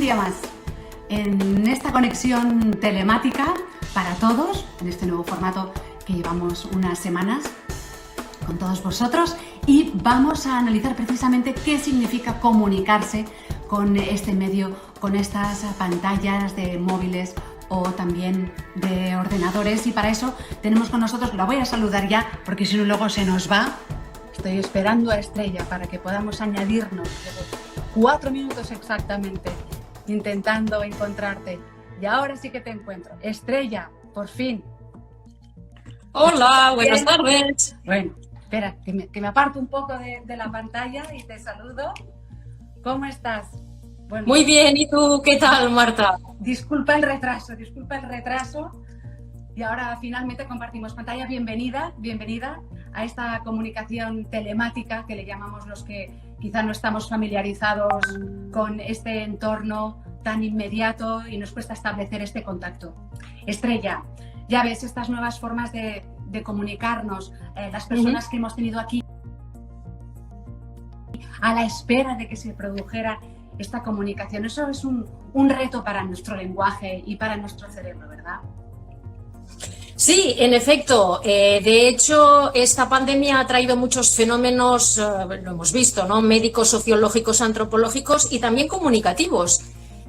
día más en esta conexión telemática para todos, en este nuevo formato que llevamos unas semanas con todos vosotros, y vamos a analizar precisamente qué significa comunicarse con este medio, con estas pantallas de móviles o también de ordenadores. Y para eso tenemos con nosotros, la voy a saludar ya porque si no luego se nos va. Estoy esperando a Estrella para que podamos añadirnos. Llevo 4 minutos exactamente intentando encontrarte y ahora sí que te encuentro. Estrella, por fin. Hola, buenas tardes. Bueno, espera, que me aparto un poco de la pantalla y te saludo. ¿Cómo estás? Bueno, muy bien, ¿y tú qué tal, Marta? Disculpa el retraso. Y ahora finalmente compartimos pantalla. Bienvenida a esta comunicación telemática que le llamamos los que quizá no estamos familiarizados con este entorno tan inmediato y nos cuesta establecer este contacto. Estrella, ya ves estas nuevas formas de comunicarnos, las personas que hemos tenido aquí a la espera de que se produjera esta comunicación. Eso es un reto para nuestro lenguaje y para nuestro cerebro, ¿verdad? Sí, en efecto. De hecho, esta pandemia ha traído muchos fenómenos, lo hemos visto, ¿no? Médicos, sociológicos, antropológicos y también comunicativos.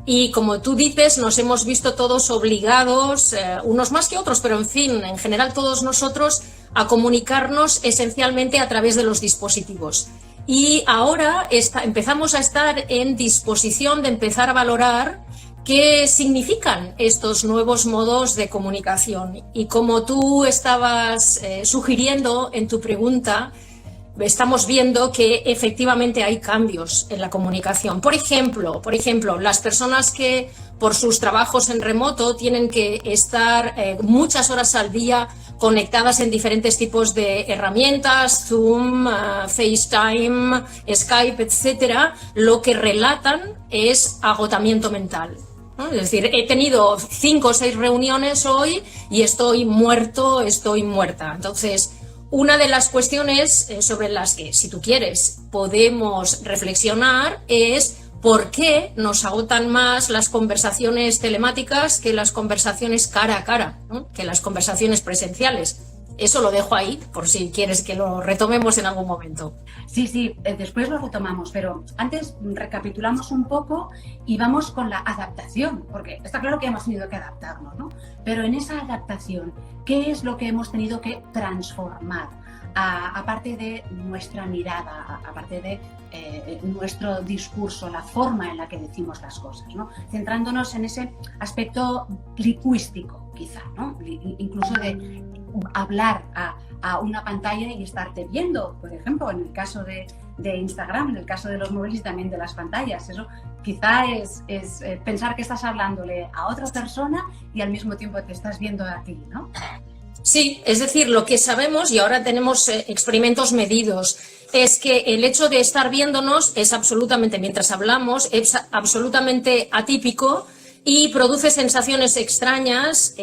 Y como tú dices, nos hemos visto todos obligados, unos más que otros, pero en fin, en general todos nosotros, a comunicarnos esencialmente a través de los dispositivos. Y ahora empezamos a estar en disposición de empezar a valorar qué significan estos nuevos modos de comunicación. Y como tú estabas sugiriendo en tu pregunta, estamos viendo que efectivamente hay cambios en la comunicación. Por ejemplo, las personas que por sus trabajos en remoto tienen que estar muchas horas al día conectadas en diferentes tipos de herramientas, Zoom, FaceTime, Skype, etcétera, lo que relatan es agotamiento mental, ¿no? Es decir, he tenido 5 o 6 reuniones hoy y estoy muerta. Entonces, una de las cuestiones sobre las que, si tú quieres, podemos reflexionar es por qué nos agotan más las conversaciones telemáticas que las conversaciones cara a cara, ¿no? Que las conversaciones presenciales. Eso lo dejo ahí, por si quieres que lo retomemos en algún momento. Sí, después lo retomamos, pero antes recapitulamos un poco y vamos con la adaptación, porque está claro que hemos tenido que adaptarnos, ¿no? Pero en esa adaptación, ¿qué es lo que hemos tenido que transformar? Aparte de nuestra mirada, aparte de nuestro discurso, la forma en la que decimos las cosas, ¿no? Centrándonos en ese aspecto lingüístico, quizá, ¿no? Incluso de hablar a una pantalla y estarte viendo, por ejemplo, en el caso de Instagram, en el caso de los móviles y también de las pantallas. Eso quizá es pensar que estás hablándole a otra persona y al mismo tiempo te estás viendo a ti, ¿no? Sí, es decir, lo que sabemos, y ahora tenemos experimentos medidos, es que el hecho de estar viéndonos es absolutamente, mientras hablamos, es absolutamente atípico y produce sensaciones extrañas,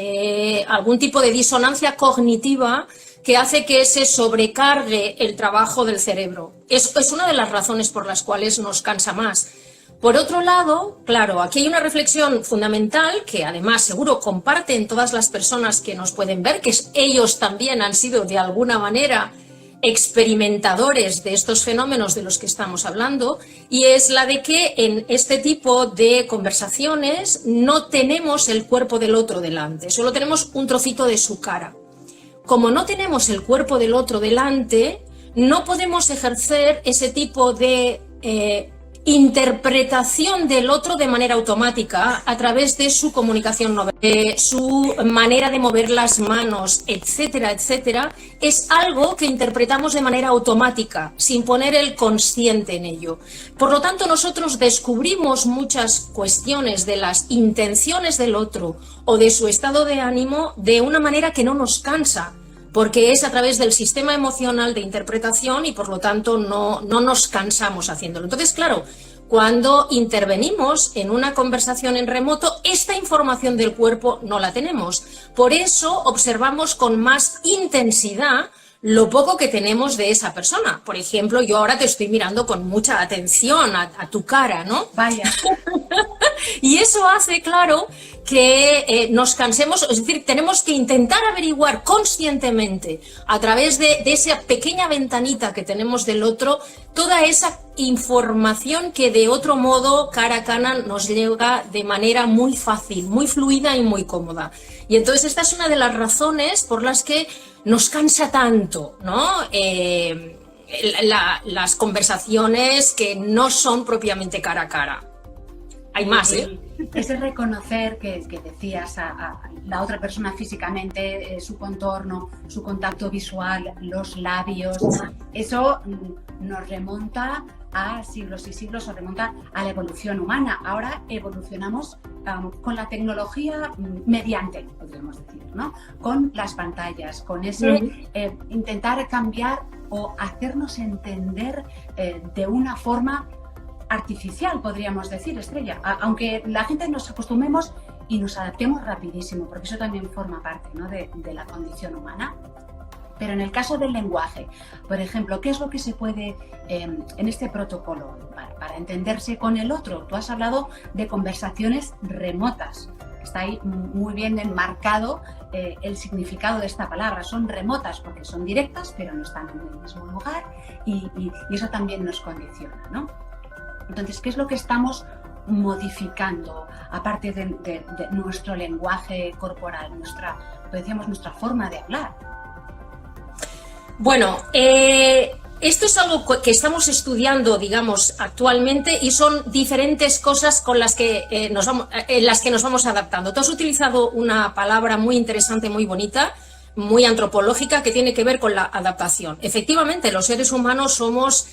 algún tipo de disonancia cognitiva que hace que se sobrecargue el trabajo del cerebro. Es una de las razones por las cuales nos cansa más. Por otro lado, claro, aquí hay una reflexión fundamental que además seguro comparten todas las personas que nos pueden ver, que ellos también han sido de alguna manera experimentadores de estos fenómenos de los que estamos hablando, y es la de que en este tipo de conversaciones no tenemos el cuerpo del otro delante, solo tenemos un trocito de su cara. Como no tenemos el cuerpo del otro delante, no podemos ejercer ese tipo de interpretación del otro de manera automática a través de su comunicación no verbal, su manera de mover las manos, etcétera, etcétera. Es algo que interpretamos de manera automática, sin poner el consciente en ello. Por lo tanto, nosotros descubrimos muchas cuestiones de las intenciones del otro o de su estado de ánimo de una manera que no nos cansa, porque es a través del sistema emocional de interpretación y por lo tanto no nos cansamos haciéndolo. Entonces, claro, cuando intervenimos en una conversación en remoto, esta información del cuerpo no la tenemos. Por eso observamos con más intensidad lo poco que tenemos de esa persona. Por ejemplo, yo ahora te estoy mirando con mucha atención a tu cara, ¿no? Vaya. Y eso hace, claro, que nos cansemos, es decir, tenemos que intentar averiguar conscientemente a través de esa pequeña ventanita que tenemos del otro toda esa información que de otro modo cara a cara nos llega de manera muy fácil, muy fluida y muy cómoda. Y entonces esta es una de las razones por las que nos cansa tanto, ¿no? Las conversaciones que no son propiamente cara a cara. Hay más, ¿eh? Ese reconocer que decías a la otra persona físicamente, su contorno, su contacto visual, los labios, eso nos remonta a siglos y siglos, nos remonta a la evolución humana. Ahora evolucionamos con la tecnología mediante, podríamos decir, ¿no? Con las pantallas, con ese intentar cambiar o hacernos entender de una forma artificial, podríamos decir, Estrella, aunque la gente nos acostumbremos y nos adaptemos rapidísimo, porque eso también forma parte, ¿no?, de la condición humana. Pero en el caso del lenguaje, por ejemplo, ¿qué es lo que se puede en este protocolo para entenderse con el otro? Tú has hablado de conversaciones remotas. Está ahí muy bien enmarcado el significado de esta palabra. Son remotas porque son directas, pero no están en el mismo lugar y eso también nos condiciona, ¿no? Entonces, ¿qué es lo que estamos modificando, aparte de nuestro lenguaje corporal, nuestra forma de hablar? Bueno, esto es algo que estamos estudiando, digamos, actualmente, y son diferentes cosas con las que en las que nos vamos adaptando. Tú has utilizado una palabra muy interesante, muy bonita, muy antropológica, que tiene que ver con la adaptación. Efectivamente, los seres humanos somos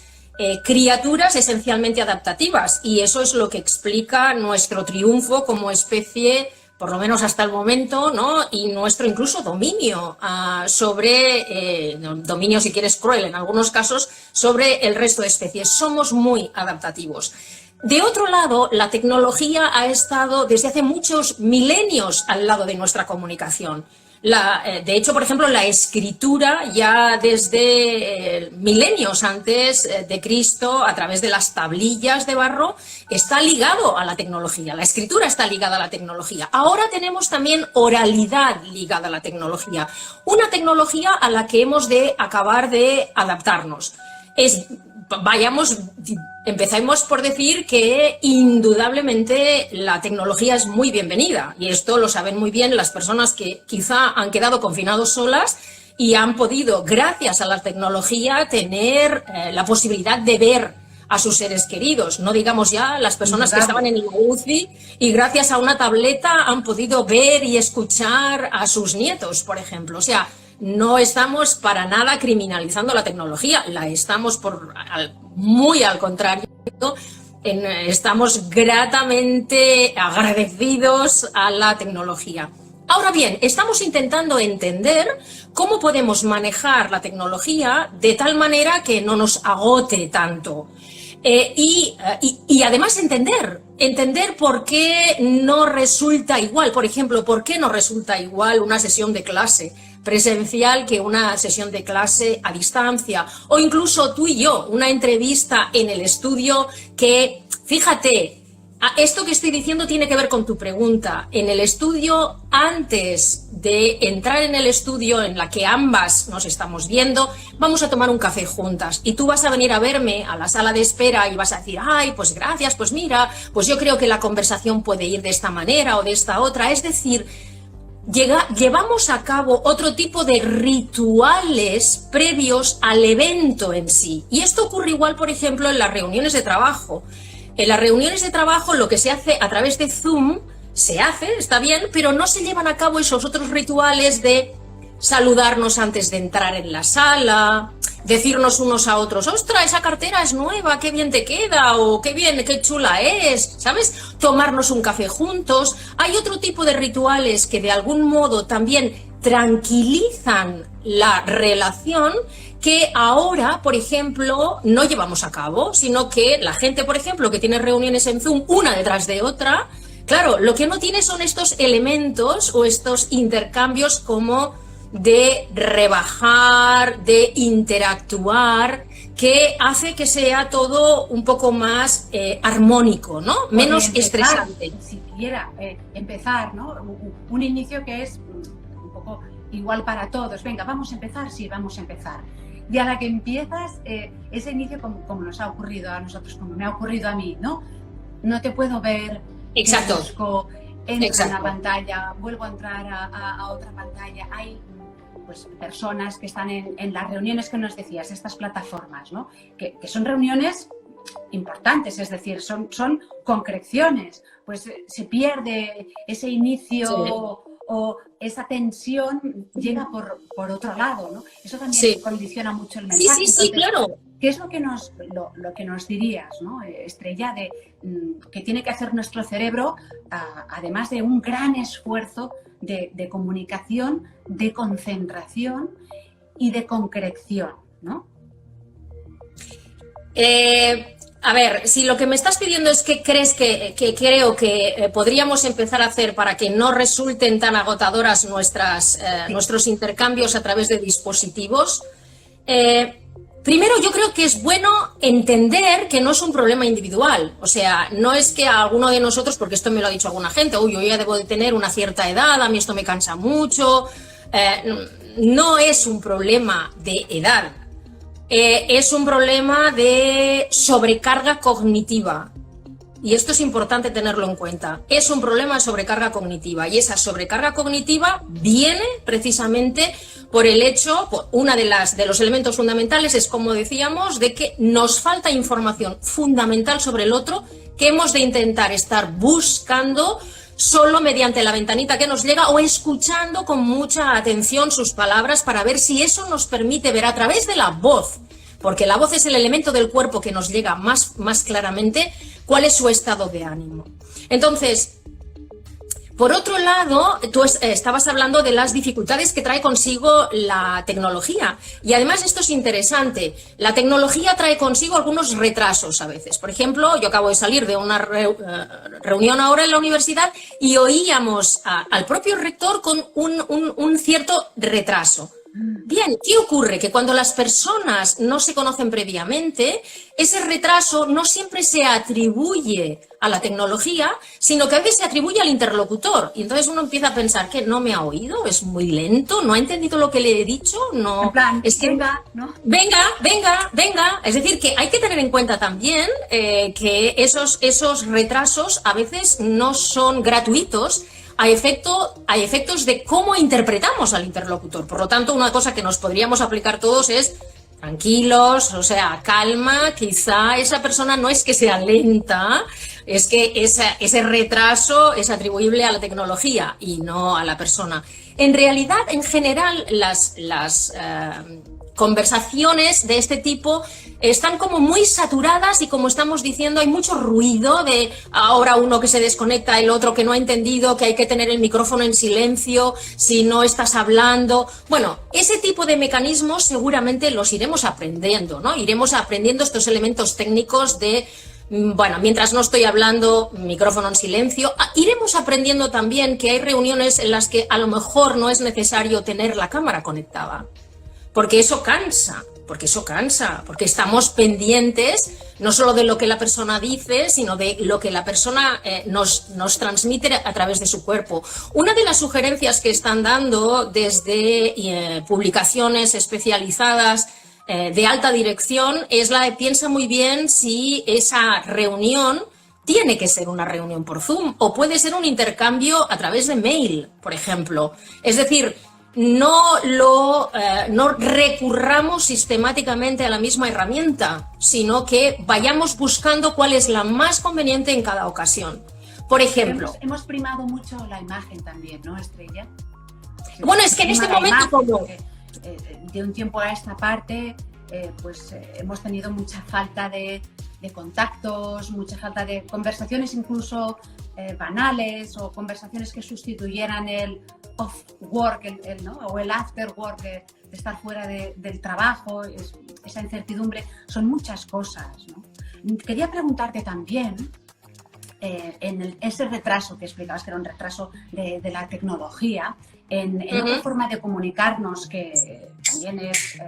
criaturas esencialmente adaptativas, y eso es lo que explica nuestro triunfo como especie, por lo menos hasta el momento, ¿no? Y nuestro incluso dominio dominio, si quieres, cruel en algunos casos, sobre el resto de especies. Somos muy adaptativos. De otro lado, la tecnología ha estado desde hace muchos milenios al lado de nuestra comunicación. De hecho, por ejemplo, la escritura ya desde milenios antes de Cristo, a través de las tablillas de barro, está ligado a la tecnología. La escritura está ligada a la tecnología. Ahora tenemos también oralidad ligada a la tecnología. Una tecnología a la que hemos de acabar de adaptarnos. Empecemos por decir que indudablemente la tecnología es muy bienvenida, y esto lo saben muy bien las personas que quizá han quedado confinados solas y han podido, gracias a la tecnología, tener la posibilidad de ver a sus seres queridos. No digamos ya las personas que estaban en el UCI y gracias a una tableta han podido ver y escuchar a sus nietos, por ejemplo. O sea, no estamos para nada criminalizando la tecnología, la estamos muy al contrario, estamos gratamente agradecidos a la tecnología. Ahora bien, estamos intentando entender cómo podemos manejar la tecnología de tal manera que no nos agote tanto. Y además entender por qué no resulta igual, por ejemplo, por qué no resulta igual una sesión de clase presencial que una sesión de clase a distancia, o incluso tú y yo, una entrevista en el estudio que, fíjate, esto que estoy diciendo tiene que ver con tu pregunta. En el estudio, antes de entrar en el estudio en la que ambas nos estamos viendo, vamos a tomar un café juntas y tú vas a venir a verme a la sala de espera y vas a decir, ay, pues gracias, pues mira, pues yo creo que la conversación puede ir de esta manera o de esta otra. Es decir, llevamos a cabo otro tipo de rituales previos al evento en sí. Y esto ocurre igual, por ejemplo, en las reuniones de trabajo. En las reuniones de trabajo lo que se hace a través de Zoom, está bien, pero no se llevan a cabo esos otros rituales de saludarnos antes de entrar en la sala, decirnos unos a otros, ¡ostras, esa cartera es nueva, qué bien te queda! O qué bien, qué chula es, ¿sabes? Tomarnos un café juntos. Hay otro tipo de rituales que de algún modo también tranquilizan la relación, que ahora, por ejemplo, no llevamos a cabo, sino que la gente, por ejemplo, que tiene reuniones en Zoom una detrás de otra, claro, lo que no tiene son estos elementos o estos intercambios como de rebajar, de interactuar, que hace que sea todo un poco más armónico, ¿no? Menos estresante. Si quiera empezar, ¿no? Un inicio que es un poco igual para todos. Venga, vamos a empezar, sí, vamos a empezar. Y a la que empiezas, ese inicio, como nos ha ocurrido a nosotros, como me ha ocurrido a mí, ¿no? No te puedo ver. Exacto. Busco, entro en una pantalla, vuelvo a entrar a otra pantalla. Hay pues personas que están en las reuniones que nos decías, estas plataformas, ¿no? Que son reuniones importantes, es decir, son concreciones, pues se pierde ese inicio, sí, o esa tensión llega por otro lado, ¿no? Eso también, sí, condiciona mucho el mensaje. Sí, entonces, claro. ¿Qué es lo que nos dirías, ¿no, Estrella, que tiene que hacer nuestro cerebro, además de un gran esfuerzo de comunicación, de concentración y de concreción, ¿no? A ver, si lo que me estás pidiendo es qué crees que creo que podríamos empezar a hacer para que no resulten tan agotadoras nuestros intercambios a través de dispositivos, primero yo creo que es bueno entender que no es un problema individual. O sea, no es que a alguno de nosotros, porque esto me lo ha dicho alguna gente, uy, yo ya debo de tener una cierta edad, a mí esto me cansa mucho. No es un problema de edad. Es un problema de sobrecarga cognitiva. Y esto es importante tenerlo en cuenta. Es un problema de sobrecarga cognitiva. Y esa sobrecarga cognitiva viene precisamente por el hecho, una de los elementos fundamentales es, como decíamos, de que nos falta información fundamental sobre el otro que hemos de intentar estar buscando solo mediante la ventanita que nos llega o escuchando con mucha atención sus palabras para ver si eso nos permite ver a través de la voz, porque la voz es el elemento del cuerpo que nos llega más claramente cuál es su estado de ánimo. Entonces, por otro lado, tú estabas hablando de las dificultades que trae consigo la tecnología. Y además esto es interesante. La tecnología trae consigo algunos retrasos a veces. Por ejemplo, yo acabo de salir de una reunión ahora en la universidad y oíamos al propio rector con un cierto retraso. Bien, ¿qué ocurre? Que cuando las personas no se conocen previamente, ese retraso no siempre se atribuye a la tecnología, sino que a veces se atribuye al interlocutor. Y entonces uno empieza a pensar que no me ha oído, es muy lento, no ha entendido lo que le he dicho, no. En plan, es que, venga, ¿no? Venga. Es decir, que hay que tener en cuenta también que esos retrasos a veces no son gratuitos, a efectos de cómo interpretamos al interlocutor. Por lo tanto, una cosa que nos podríamos aplicar todos es tranquilos, o sea, calma, quizá esa persona no es que sea lenta, es que ese retraso es atribuible a la tecnología y no a la persona. En realidad, en general, las conversaciones de este tipo están como muy saturadas y, como estamos diciendo, hay mucho ruido de ahora uno que se desconecta, el otro que no ha entendido, que hay que tener el micrófono en silencio si no estás hablando. Bueno, ese tipo de mecanismos seguramente los iremos aprendiendo, ¿no? Iremos aprendiendo estos elementos técnicos de, bueno, mientras no estoy hablando, micrófono en silencio. Iremos aprendiendo también que hay reuniones en las que a lo mejor no es necesario tener la cámara conectada. Porque eso cansa, porque estamos pendientes no solo de lo que la persona dice, sino de lo que la persona nos transmite a través de su cuerpo. Una de las sugerencias que están dando desde publicaciones especializadas de alta dirección es la de piensa muy bien si esa reunión tiene que ser una reunión por Zoom o puede ser un intercambio a través de mail, por ejemplo. Es decir, no recurramos sistemáticamente a la misma herramienta, sino que vayamos buscando cuál es la más conveniente en cada ocasión. Por ejemplo... Hemos primado mucho la imagen también, ¿no, Estrella? Bueno, es que en este momento... de un tiempo a esta parte, hemos tenido mucha falta de contactos, mucha falta de conversaciones incluso banales o conversaciones que sustituyeran el off-work, ¿no? O el after-work de estar fuera del trabajo, esa incertidumbre, son muchas cosas, ¿no? Quería preguntarte también, ese retraso que explicabas, que era un retraso de la tecnología, en otra forma de comunicarnos que también es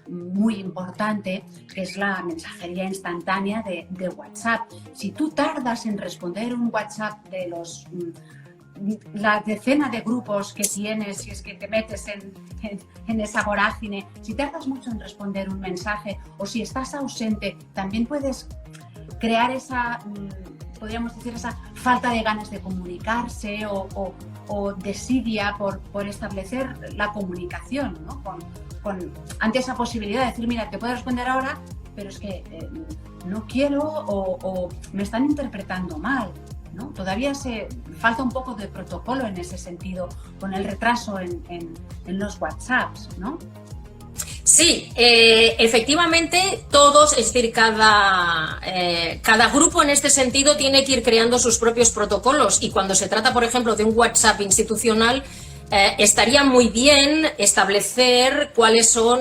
muy importante, que es la mensajería instantánea de WhatsApp. Si tú tardas en responder un WhatsApp de la decena de grupos que tienes, si es que te metes en esa vorágine, si tardas mucho en responder un mensaje o si estás ausente, también puedes crear podríamos decir, esa falta de ganas de comunicarse o desidia por establecer la comunicación, ¿no? Ante esa posibilidad de decir, mira, te puedo responder ahora, pero es que no quiero o me están interpretando mal, ¿no? Todavía falta un poco de protocolo en ese sentido, con el retraso en los WhatsApps, ¿no? Sí, efectivamente todos, es decir, cada grupo en este sentido tiene que ir creando sus propios protocolos y cuando se trata, por ejemplo, de un WhatsApp institucional, estaría muy bien establecer cuáles son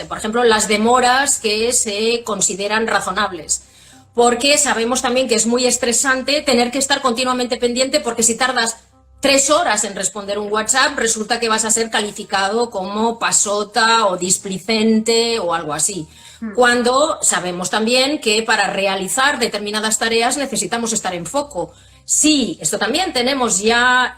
por ejemplo, las demoras que se consideran razonables. Porque sabemos también que es muy estresante tener que estar continuamente pendiente porque si tardas 3 horas en responder un WhatsApp, resulta que vas a ser calificado como pasota o displicente o algo así. Cuando sabemos también que para realizar determinadas tareas necesitamos estar en foco. Sí, esto también tenemos ya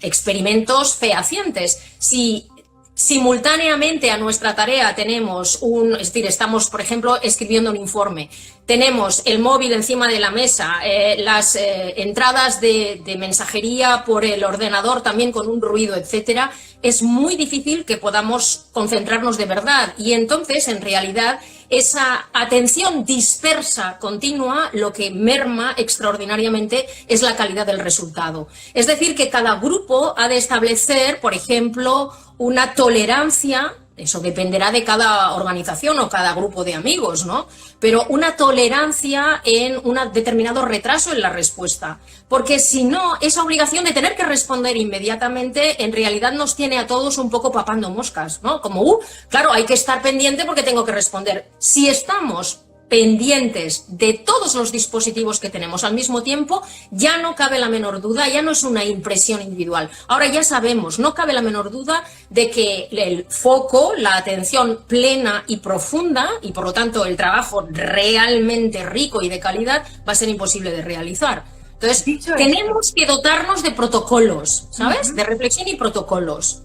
experimentos fehacientes. Si simultáneamente a nuestra tarea tenemos es decir, estamos, por ejemplo, escribiendo un informe, tenemos el móvil encima de la mesa, las entradas de mensajería por el ordenador también con un ruido, etcétera, es muy difícil que podamos concentrarnos de verdad y entonces, en realidad, esa atención dispersa continua lo que merma extraordinariamente es la calidad del resultado. Es decir, que cada grupo ha de establecer, por ejemplo, una tolerancia, eso dependerá de cada organización o cada grupo de amigos, ¿no? Pero una tolerancia en un determinado retraso en la respuesta. Porque si no, esa obligación de tener que responder inmediatamente en realidad nos tiene a todos un poco papando moscas, ¿no? Como, claro, hay que estar pendiente porque tengo que responder. Si estamos pendientes de todos los dispositivos que tenemos al mismo tiempo, ya no cabe la menor duda, ya no es una impresión individual. Ahora ya sabemos, no cabe la menor duda de que el foco, la atención plena y profunda, y por lo tanto el trabajo realmente rico y de calidad, va a ser imposible de realizar. Entonces, tenemos que dotarnos de protocolos, ¿sabes? De reflexión y protocolos.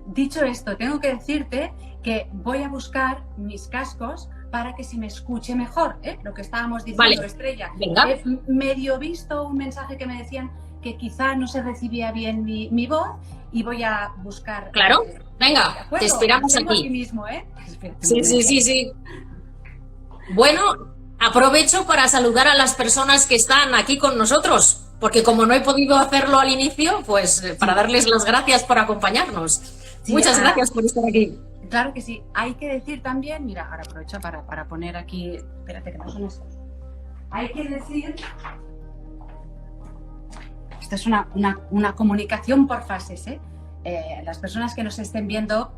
Dicho esto, tengo que decirte que voy a buscar mis cascos para que se me escuche mejor, ¿eh? Lo que estábamos diciendo, vale. Estrella. Venga. He medio visto un mensaje que me decían que quizá no se recibía bien mi voz y voy a buscar... Claro, venga, te esperamos aquí. Mismo, ¿eh? Sí. Bueno, aprovecho para saludar a las personas que están aquí con nosotros, porque como no he podido hacerlo al inicio, pues para darles las gracias por acompañarnos. Sí, muchas gracias por estar aquí. Claro que sí. Hay que decir también, mira, ahora aprovecho para poner aquí, espérate que no son estos. Hay que decir, esta es una comunicación por fases, ¿eh? Las personas que nos estén viendo,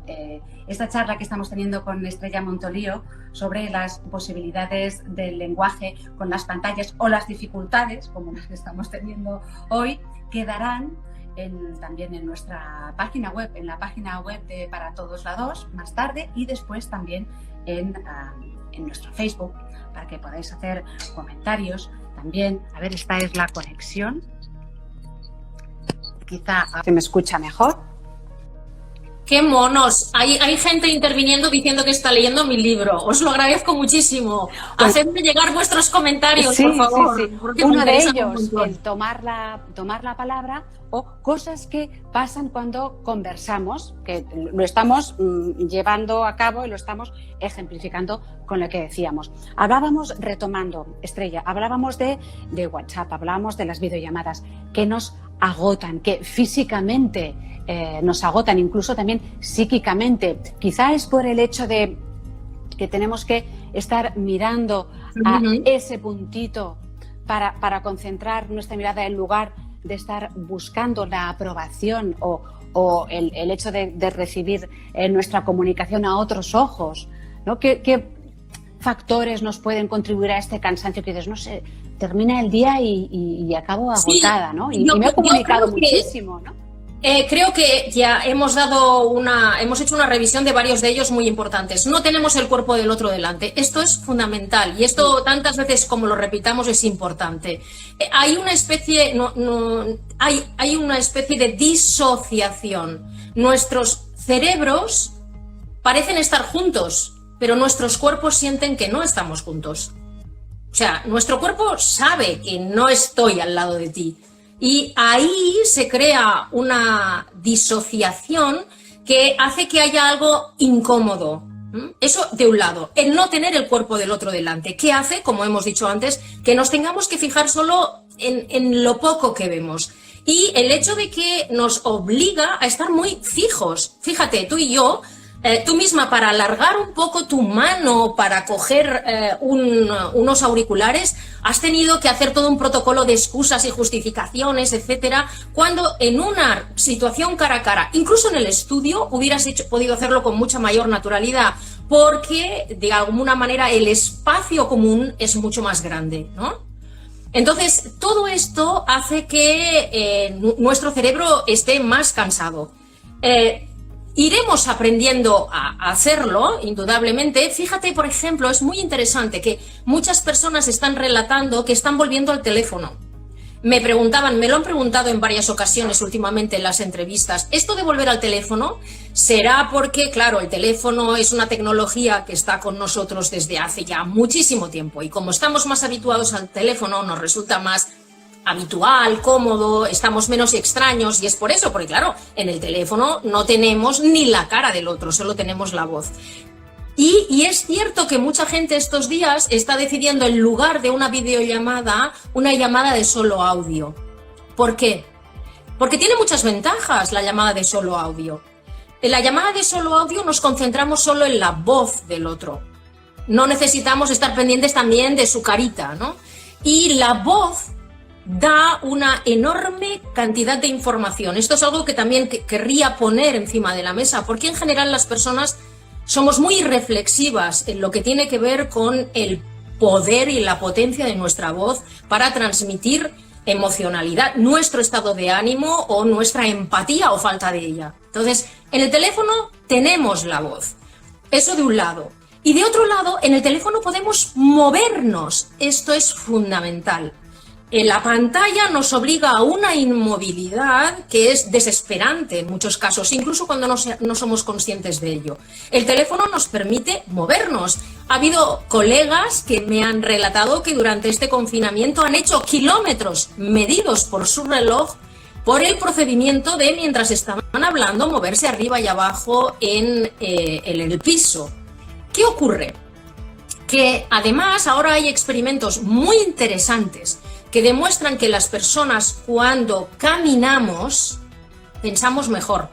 esta charla que estamos teniendo con Estrella Montolío sobre las posibilidades del lenguaje con las pantallas o las dificultades, como las que estamos teniendo hoy, quedarán también en nuestra página web, en la página web de Para Todos la 2, más tarde, y después también en nuestro Facebook, para que podáis hacer comentarios. También, a ver, esta es la conexión. Quizá se me escucha mejor. ¡Qué monos! Hay gente interviniendo diciendo que está leyendo mi libro. Os lo agradezco muchísimo. Pues, hacedme llegar vuestros comentarios, por favor. Sí. Uno de ellos, el tomar la palabra o cosas que pasan cuando conversamos, que lo estamos llevando a cabo y lo estamos ejemplificando con lo que decíamos. Hablábamos, retomando, Estrella, hablábamos de WhatsApp, hablábamos de las videollamadas que nos agotan, que físicamente nos agotan, incluso también psíquicamente. Quizá es por el hecho de que tenemos que estar mirando a ese puntito para concentrar nuestra mirada en lugar de estar buscando la aprobación o el hecho de recibir nuestra comunicación a otros ojos, ¿no? ¿Qué factores nos pueden contribuir a este cansancio que dices, no sé, termina el día y acabo agotada, Sí, ¿no? Y me ha comunicado muchísimo, ¿no? Creo que ya hemos hecho una revisión de varios de ellos muy importantes. No tenemos el cuerpo del otro delante. Esto es fundamental y esto tantas veces como lo repitamos es importante. Hay una especie, hay una especie de disociación. Nuestros cerebros parecen estar juntos, pero nuestros cuerpos sienten que no estamos juntos. O sea, nuestro cuerpo sabe que no estoy al lado de ti. Y ahí se crea una disociación que hace que haya algo incómodo. Eso de un lado, el no tener el cuerpo del otro delante, que hace, como hemos dicho antes, que nos tengamos que fijar solo en lo poco que vemos. Y el hecho de que nos obliga a estar muy fijos. Fíjate, tú y yo, tú misma para alargar un poco tu mano para coger unos auriculares, has tenido que hacer todo un protocolo de excusas y justificaciones, etcétera, cuando en una situación cara a cara, incluso en el estudio, hubieras podido hacerlo con mucha mayor naturalidad, porque de alguna manera el espacio común es mucho más grande, ¿no? Entonces, todo esto hace que nuestro cerebro esté más cansado. Iremos aprendiendo a hacerlo, indudablemente. Fíjate, por ejemplo, es muy interesante que muchas personas están relatando que están volviendo al teléfono. Me lo han preguntado en varias ocasiones últimamente en las entrevistas. ¿Esto de volver al teléfono será porque, claro, el teléfono es una tecnología que está con nosotros desde hace ya muchísimo tiempo y como estamos más habituados al teléfono nos resulta más habitual, cómodo, estamos menos extraños y es por eso, porque claro, en el teléfono no tenemos ni la cara del otro, solo tenemos la voz. Y es cierto que mucha gente estos días está decidiendo en lugar de una videollamada, una llamada de solo audio. ¿Por qué? Porque tiene muchas ventajas la llamada de solo audio. En la llamada de solo audio nos concentramos solo en la voz del otro. No necesitamos estar pendientes también de su carita, ¿no? Y la voz da una enorme cantidad de información. Esto es algo que también querría poner encima de la mesa, porque en general las personas somos muy reflexivas en lo que tiene que ver con el poder y la potencia de nuestra voz para transmitir emocionalidad, nuestro estado de ánimo o nuestra empatía o falta de ella. Entonces, en el teléfono tenemos la voz. Eso de un lado. Y de otro lado, en el teléfono podemos movernos. Esto es fundamental. La pantalla nos obliga a una inmovilidad que es desesperante en muchos casos, incluso cuando no somos conscientes de ello. El teléfono nos permite movernos. Ha habido colegas que me han relatado que durante este confinamiento han hecho kilómetros medidos por su reloj por el procedimiento de, mientras estaban hablando, moverse arriba y abajo en el piso. ¿Qué ocurre? Que además ahora hay experimentos muy interesantes que demuestran que las personas cuando caminamos pensamos mejor.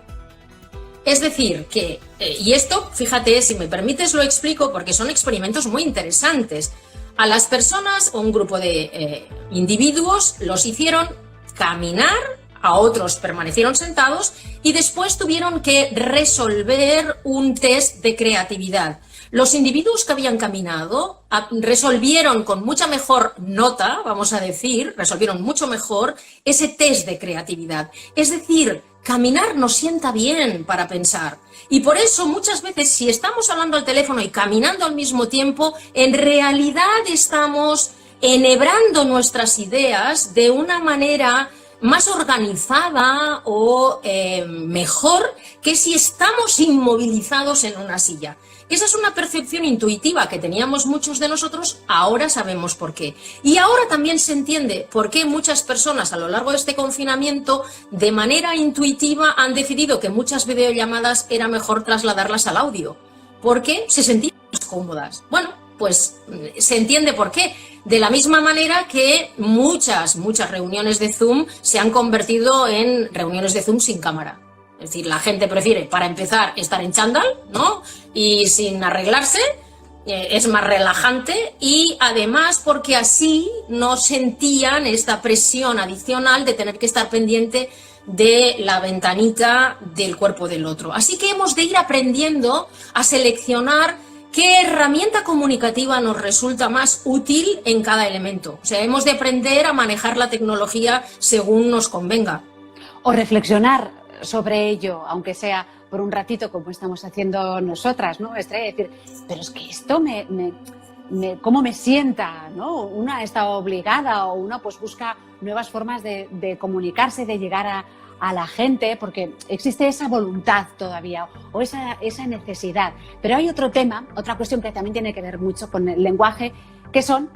Es decir, que, y esto, fíjate, si me permites lo explico porque son experimentos muy interesantes. A las personas o un grupo de individuos los hicieron caminar, a otros permanecieron sentados y después tuvieron que resolver un test de creatividad. Los individuos que habían caminado resolvieron con mucha mejor nota, vamos a decir, resolvieron mucho mejor ese test de creatividad. Es decir, caminar nos sienta bien para pensar. Y por eso muchas veces si estamos hablando al teléfono y caminando al mismo tiempo, en realidad estamos enhebrando nuestras ideas de una manera más organizada o mejor que si estamos inmovilizados en una silla. Esa es una percepción intuitiva que teníamos muchos de nosotros, ahora sabemos por qué. Y ahora también se entiende por qué muchas personas a lo largo de este confinamiento, de manera intuitiva, han decidido que muchas videollamadas era mejor trasladarlas al audio, porque se sentían más cómodas. Bueno, pues se entiende por qué. De la misma manera que muchas reuniones de Zoom se han convertido en reuniones de Zoom sin cámara. Es decir, la gente prefiere, para empezar, estar en chándal, ¿no? Y sin arreglarse, es más relajante y además porque así no sentían esta presión adicional de tener que estar pendiente de la ventanita del cuerpo del otro. Así que hemos de ir aprendiendo a seleccionar ¿qué herramienta comunicativa nos resulta más útil en cada elemento? O sea, hemos de aprender a manejar la tecnología según nos convenga. O reflexionar sobre ello, aunque sea por un ratito, como estamos haciendo nosotras, ¿no? Estrella, decir, pero es que esto cómo me sienta, ¿no? Una está obligada o una pues busca nuevas formas de comunicarse, de llegar a la gente, porque existe esa voluntad todavía o esa necesidad. Pero hay otro tema, otra cuestión que también tiene que ver mucho con el lenguaje, que son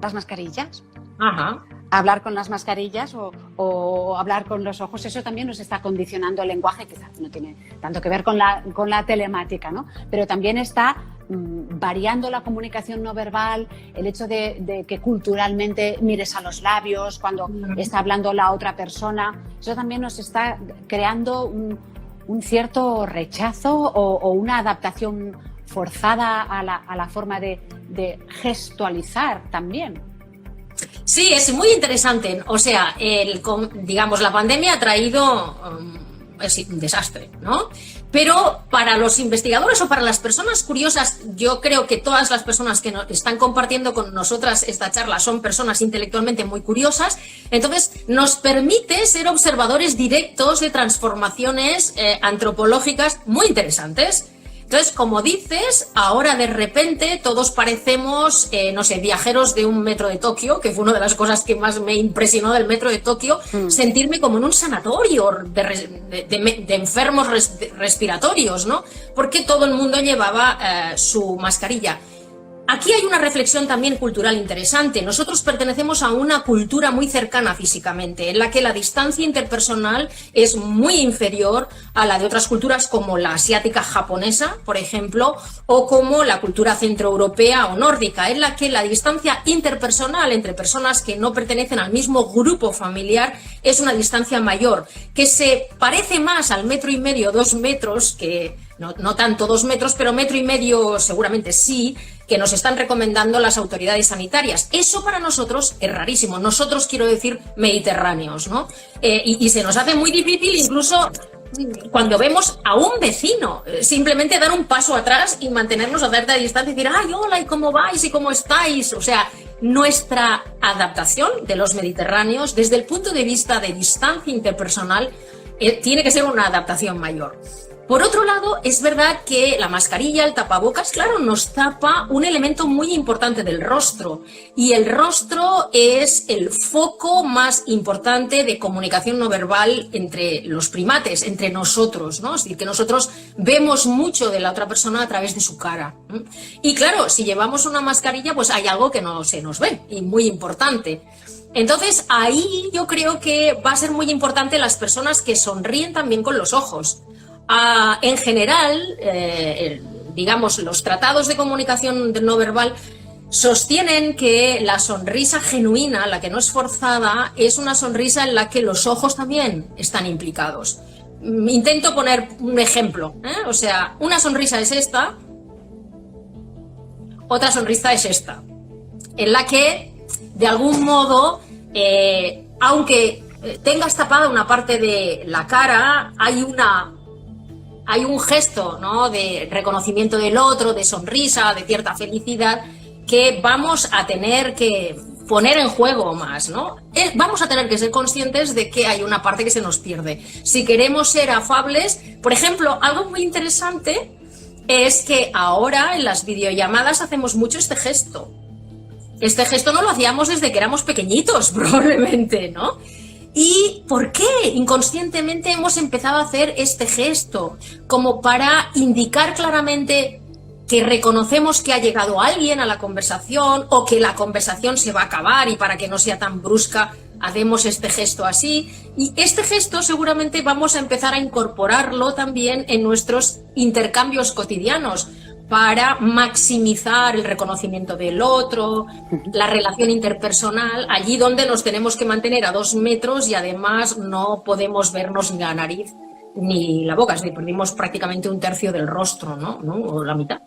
las mascarillas. Ajá. Hablar con las mascarillas o hablar con los ojos, eso también nos está condicionando el lenguaje, quizás no tiene tanto que ver con la telemática, ¿no? Pero también está variando la comunicación no verbal, el hecho de que culturalmente mires a los labios cuando está hablando la otra persona, eso también nos está creando un cierto rechazo o una adaptación forzada a la forma de gestualizar también. Sí, es muy interesante. O sea, digamos, la pandemia ha traído un desastre, ¿no? Pero para los investigadores o para las personas curiosas, yo creo que todas las personas que están compartiendo con nosotras esta charla son personas intelectualmente muy curiosas. Entonces, nos permite ser observadores directos de transformaciones antropológicas muy interesantes. Entonces, como dices, ahora de repente todos parecemos, no sé, viajeros de un metro de Tokio, que fue una de las cosas que más me impresionó del metro de Tokio, sentirme como en un sanatorio de enfermos respiratorios, ¿no? Porque todo el mundo llevaba su mascarilla. Aquí hay una reflexión también cultural interesante. Nosotros pertenecemos a una cultura muy cercana físicamente, en la que la distancia interpersonal es muy inferior a la de otras culturas como la asiática japonesa, por ejemplo, o como la cultura centroeuropea o nórdica, en la que la distancia interpersonal entre personas que no pertenecen al mismo grupo familiar es una distancia mayor, que se parece más al 1,5 metros, 2 metros, que no tanto 2 metros, pero 1,5 metros seguramente sí, que nos están recomendando las autoridades sanitarias. Eso para nosotros es rarísimo. Nosotros, quiero decir, mediterráneos, ¿no? Y se nos hace muy difícil incluso cuando vemos a un vecino, simplemente dar un paso atrás y mantenernos a cierta distancia y decir, ¡ay, hola! ¿Y cómo vais? ¿Y cómo estáis? O sea, nuestra adaptación de los mediterráneos desde el punto de vista de distancia interpersonal tiene que ser una adaptación mayor. Por otro lado, es verdad que la mascarilla, el tapabocas, claro, nos tapa un elemento muy importante del rostro, y el rostro es el foco más importante de comunicación no verbal entre los primates, entre nosotros, ¿no? Es decir, que nosotros vemos mucho de la otra persona a través de su cara. Y claro, si llevamos una mascarilla, pues hay algo que no se nos ve, y muy importante. Entonces, ahí yo creo que va a ser muy importante las personas que sonríen también con los ojos. En general, digamos, los tratados de comunicación no verbal sostienen que la sonrisa genuina, la que no es forzada, es una sonrisa en la que los ojos también están implicados. Intento poner un ejemplo, O sea, una sonrisa es esta, otra sonrisa es esta, en la que, de algún modo, aunque tengas tapada una parte de la cara, hay un gesto, ¿no?, de reconocimiento del otro, de sonrisa, de cierta felicidad, que vamos a tener que poner en juego más, ¿no? Vamos a tener que ser conscientes de que hay una parte que se nos pierde. Si queremos ser afables, por ejemplo, algo muy interesante es que ahora en las videollamadas hacemos mucho este gesto. Este gesto no lo hacíamos desde que éramos pequeñitos, probablemente, ¿no? ¿Y por qué inconscientemente hemos empezado a hacer este gesto? Como para indicar claramente que reconocemos que ha llegado alguien a la conversación o que la conversación se va a acabar, y para que no sea tan brusca hacemos este gesto así. Y este gesto seguramente vamos a empezar a incorporarlo también en nuestros intercambios cotidianos, para maximizar el reconocimiento del otro, la relación interpersonal, allí donde nos tenemos que mantener a 2 metros y además no podemos vernos ni la nariz ni la boca, es decir, perdimos prácticamente 1/3 del rostro, ¿no? O la mitad.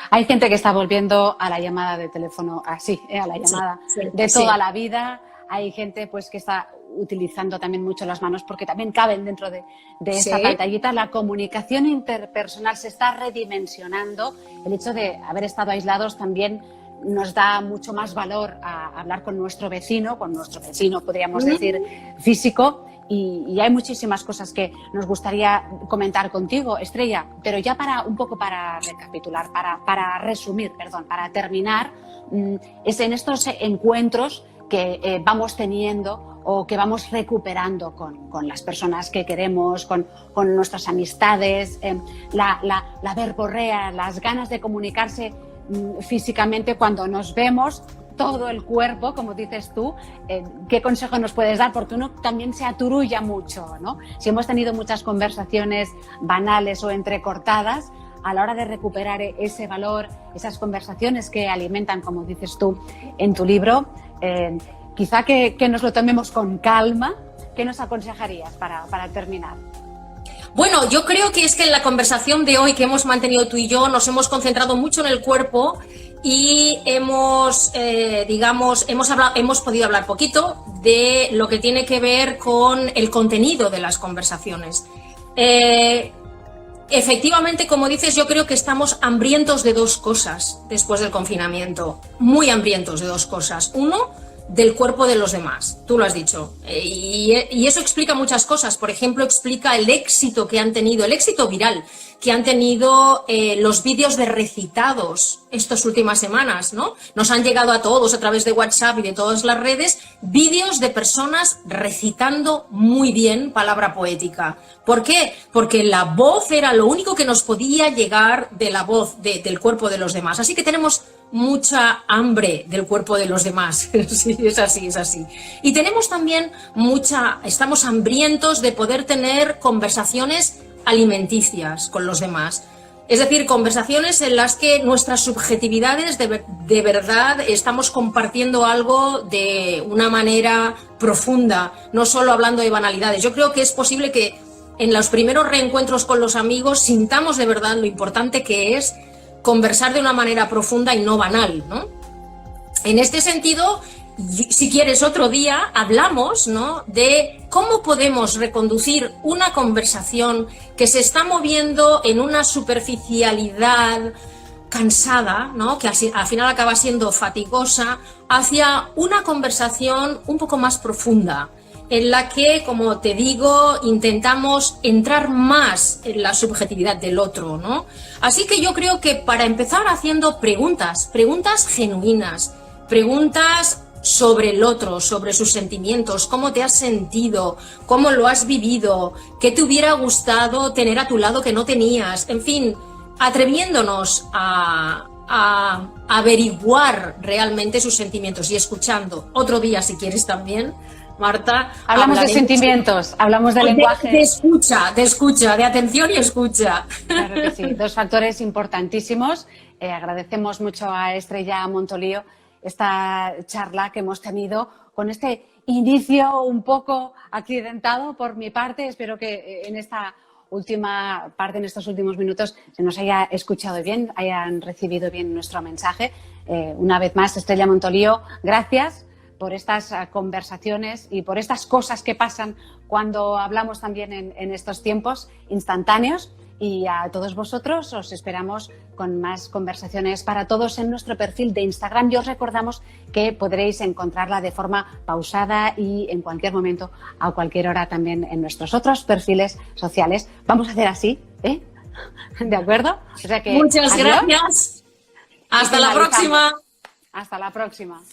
Hay gente que está volviendo a la llamada de teléfono así, a la llamada de toda la vida. Hay gente pues que está utilizando también mucho las manos porque también caben dentro de esta Sí. pantallita. La comunicación interpersonal se está redimensionando. El hecho de haber estado aislados también nos da mucho más valor a hablar con nuestro vecino, podríamos decir, físico. Y hay muchísimas cosas que nos gustaría comentar contigo, Estrella, pero ya para recapitular, para resumir, para terminar, es en estos encuentros que vamos teniendo o que vamos recuperando con las personas que queremos, con nuestras amistades, la verborrea, las ganas de comunicarse físicamente cuando nos vemos, todo el cuerpo, como dices tú. ¿Qué consejo nos puedes dar? Porque uno también se aturulla mucho, ¿no? Si hemos tenido muchas conversaciones banales o entrecortadas, a la hora de recuperar ese valor, esas conversaciones que alimentan, como dices tú en tu libro, quizá que nos lo tomemos con calma. ¿Qué nos aconsejarías para terminar? Bueno, yo creo que es que en la conversación de hoy que hemos mantenido tú y yo nos hemos concentrado mucho en el cuerpo y hemos podido hablar poquito de lo que tiene que ver con el contenido de las conversaciones. Efectivamente, como dices, yo creo que estamos hambrientos de dos cosas después del confinamiento, muy hambrientos de dos cosas. Uno, del cuerpo de los demás, tú lo has dicho, y eso explica muchas cosas. Por ejemplo, explica el éxito que han tenido, el éxito viral que han tenido los vídeos de recitados estas últimas semanas, ¿no? Nos han llegado a todos a través de WhatsApp y de todas las redes vídeos de personas recitando muy bien palabra poética. ¿Por qué? Porque la voz era lo único que nos podía llegar de la voz del cuerpo de los demás. Así que tenemos mucha hambre del cuerpo de los demás. Sí, es así, es así. Y tenemos también estamos hambrientos de poder tener conversaciones alimenticias con los demás. Es decir, conversaciones en las que nuestras subjetividades de verdad estamos compartiendo algo de una manera profunda, no solo hablando de banalidades. Yo creo que es posible que en los primeros reencuentros con los amigos sintamos de verdad lo importante que es conversar de una manera profunda y no banal, ¿no? En este sentido, si quieres otro día, hablamos, ¿no?, de cómo podemos reconducir una conversación que se está moviendo en una superficialidad cansada, ¿no?, que al final acaba siendo fatigosa, hacia una conversación un poco más profunda, en la que, como te digo, intentamos entrar más en la subjetividad del otro, ¿no? Así que yo creo que para empezar haciendo preguntas genuinas, preguntas sobre el otro, sobre sus sentimientos, cómo te has sentido, cómo lo has vivido, qué te hubiera gustado tener a tu lado que no tenías, en fin, atreviéndonos a averiguar realmente sus sentimientos y escuchando. Otro día, si quieres también, Marta. Hablamos de sentimientos, hablamos de lenguaje. De escucha, de atención y escucha. Claro que sí, dos factores importantísimos. Agradecemos mucho a Estrella Montolío esta charla que hemos tenido con este inicio un poco accidentado por mi parte. Espero que en esta última parte, en estos últimos minutos, se nos haya escuchado bien, hayan recibido bien nuestro mensaje. Una vez más, Estrella Montolío, gracias por estas conversaciones y por estas cosas que pasan cuando hablamos también en estos tiempos instantáneos. Y a todos vosotros os esperamos con más conversaciones para todos en nuestro perfil de Instagram. Y os recordamos que podréis encontrarla de forma pausada y en cualquier momento, a cualquier hora, también en nuestros otros perfiles sociales. Vamos a hacer así, ¿eh? ¿De acuerdo? O sea que, muchas gracias. Hasta la próxima. Hasta la próxima.